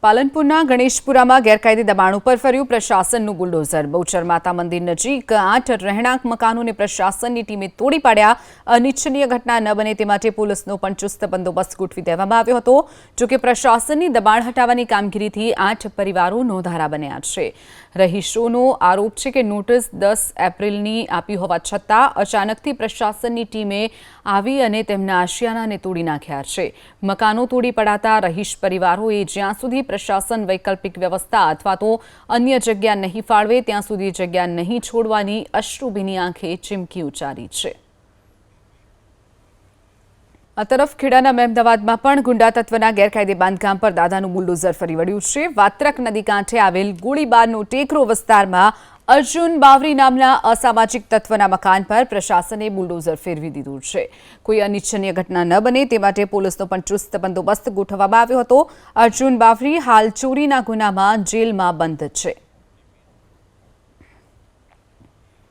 પાલનપુરના ગણેશપુરામાં ગેરકાયદે દબાણ ઉપર ફર્યું પ્રશાસનનું બુલડોઝર। બહુચર માતા મંદિર નજીક 8 રહેણાંક મકાનોને પ્રશાસનની ટીમે તોડી પાડ્યા। અનિચ્છનીય ઘટના ન બને તે માટે પોલીસનો પણ ચુસ્ત બંદોબસ્ત ગોઠવી દેવામાં આવ્યો હતો। જોકે પ્રશાસનની દબાણ હટાવવાની કામગીરીથી 8 પરિવારો નોંધારા બન્યા છે। રહીશોનો આરોપ છે કે નોટિસ 10 એપ્રિલની આપી હોવા છતાં અચાનકથી પ્રશાસનની ટીમે આવી અને તેમના આશિયાનાને તોડી નાખ્યા છે। મકાનો તોડી પડાતા રહીશ પરિવારોએ જ્યાં સુધી પ્રશાસન વૈકલ્પિક વ્યવસ્થા અથવા તો અન્ય જગ્યા નહીં ફાળવે ત્યાં સુધી જગ્યા નહીં છોડવાની અશ્રુભીની આંખે ચીમકી ઉચ્ચારી છે। આ તરફ ખેડાના મહેમદાવાદમાં પણ ગુંડા તત્વના ગેરકાયદે બાંધકામ પર દાદાનું બુલડોઝર ફરી વળ્યું છે। વાત્રક નદી કાંઠે આવેલ ગોળીબારનો ટેકરો વિસ્તારમાં અર્જુન બાવરી નામના અસામાજિક તત્વના મકાન પર પ્રશાસને બુલડોઝર ફેરવી દીધું છે। કોઈ અનિચ્છનીય ઘટના ન બને તે માટે પોલીસનો પણ ચુસ્ત બંદોબસ્ત ગોઠવવામાં આવ્યો હતો। અર્જુન બાવરી હાલ ચોરીના ગુનામાં જેલમાં બંધ છે।